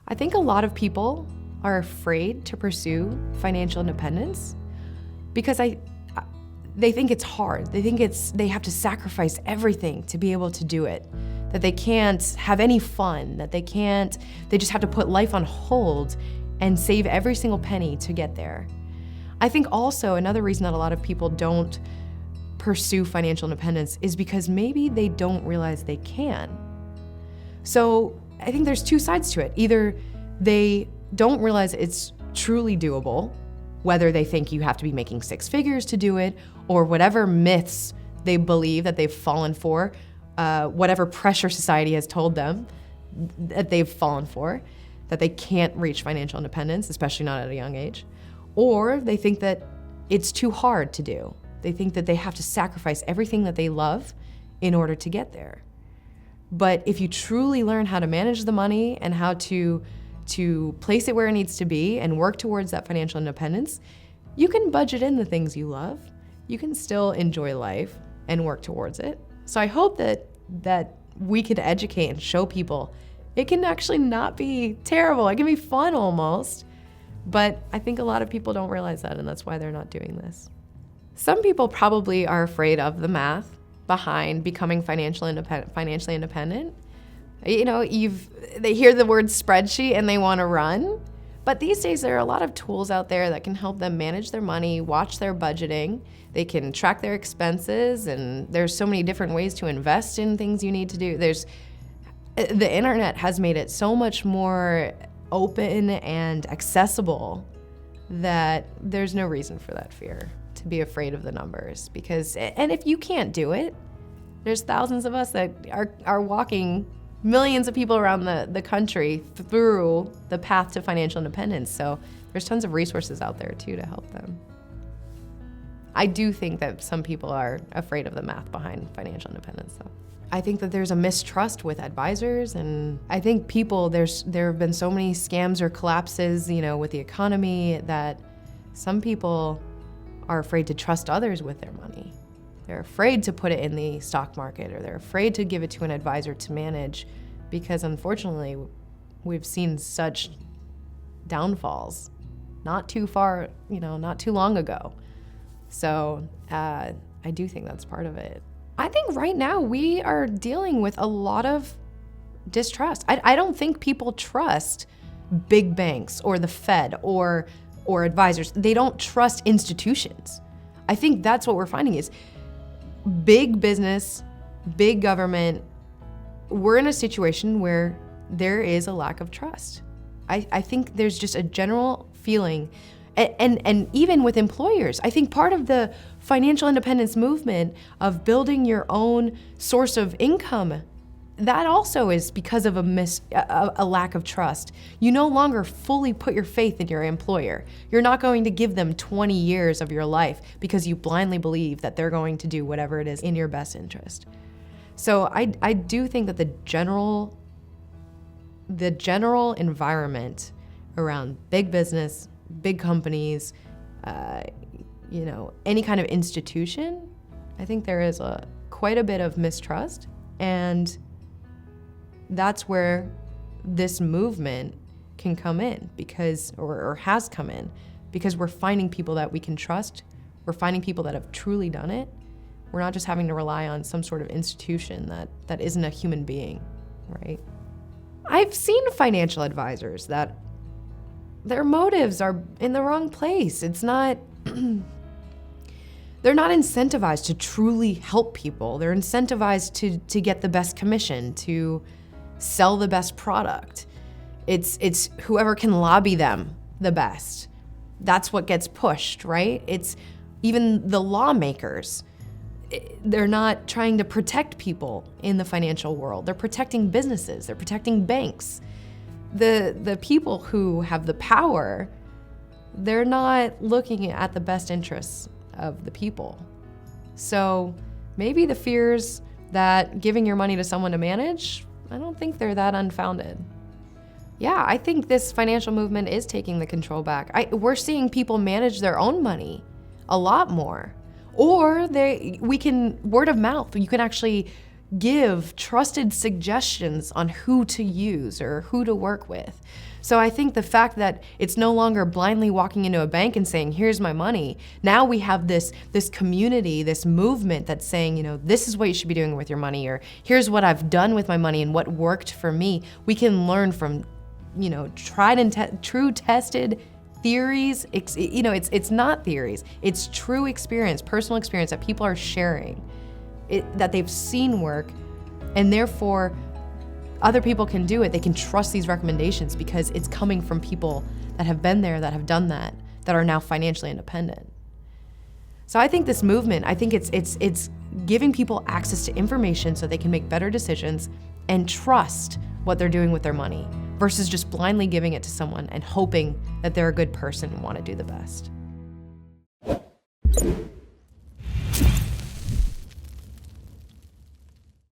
I think a lot of people are afraid to pursue financial independence because they think it's hard. They think they have to sacrifice everything to be able to do it, that they can't have any fun, that they just have to put life on hold and save every single penny to get there. I think also another reason that a lot of people don't pursue financial independence is because maybe they don't realize they can. So I think there's two sides to it. Either they don't realize it's truly doable, whether they think you have to be making six figures to do it, or whatever myths they believe that they've fallen for, whatever pressure society has told them that they've fallen for, that they can't reach financial independence, especially not at a young age. Or they think that it's too hard to do. They think that they have to sacrifice everything that they love in order to get there. But if you truly learn how to manage the money and how to place it where it needs to be and work towards that financial independence, you can budget in the things you love. You can still enjoy life and work towards it. So I hope that we could educate and show people it can actually not be terrible. It can be fun almost. But I think a lot of people don't realize that, and that's why they're not doing this. Some people probably are afraid of the math behind becoming financially independent. You know, they hear the word spreadsheet and they want to run. But these days there are a lot of tools out there that can help them manage their money, watch their budgeting. They can track their expenses, and there's so many different ways to invest in things you need to do. The internet has made it so much more open and accessible that there's no reason for that fear, to be afraid of the numbers. And if you can't do it, there's thousands of us that are walking millions of people around the country through the path to financial independence. So there's tons of resources out there too to help them. I do think that some people are afraid of the math behind financial independence though. I think that there's a mistrust with advisors, and I think there have been so many scams or collapses, with the economy, that some people are afraid to trust others with their money. They're afraid to put it in the stock market, or they're afraid to give it to an advisor to manage, because unfortunately we've seen such downfalls not too long ago. So I do think that's part of it. I think right now we are dealing with a lot of distrust. I don't think people trust big banks or the Fed or advisors. They don't trust institutions. I think that's what we're finding is big business, big government. We're in a situation where there is a lack of trust. I think there's just a general feeling, and even with employers, I think part of the financial independence movement of building your own source of income, that also is because of a lack of trust. You no longer fully put your faith in your employer. You're not going to give them 20 years of your life because you blindly believe that they're going to do whatever it is in your best interest. So I do think that the general environment around big business, big companies, any kind of institution, I think there is quite a bit of mistrust, and that's where this movement can come in or has come in, because we're finding people that we can trust. We're finding people that have truly done it. We're not just having to rely on some sort of institution that isn't a human being, right? I've seen financial advisors that their motives are in the wrong place. It's not, they're not incentivized to truly help people. They're incentivized to get the best commission, to sell the best product. It's whoever can lobby them the best. That's what gets pushed, right? It's even the lawmakers. They're not trying to protect people in the financial world. They're protecting businesses. They're protecting banks. The people who have the power, they're not looking at the best interests of the people. So maybe the fears that giving your money to someone to manage, I don't think they're that unfounded. Yeah, I think this financial movement is taking the control back. We're seeing people manage their own money a lot more. Or we can word of mouth. You can actually give trusted suggestions on who to use or who to work with. So I think the fact that it's no longer blindly walking into a bank and saying, here's my money. Now we have this community, this movement that's saying, you know, this is what you should be doing with your money, or here's what I've done with my money and what worked for me. We can learn from, you know, tried and true tested theories. You know, it's not theories. It's true experience, personal experience that people are sharing, that they've seen work, and therefore other people can do it. They can trust these recommendations because it's coming from people that have been there, that have done that are now financially independent. So I think this movement, I think it's giving people access to information so they can make better decisions and trust what they're doing with their money versus just blindly giving it to someone and hoping that they're a good person and want to do the best.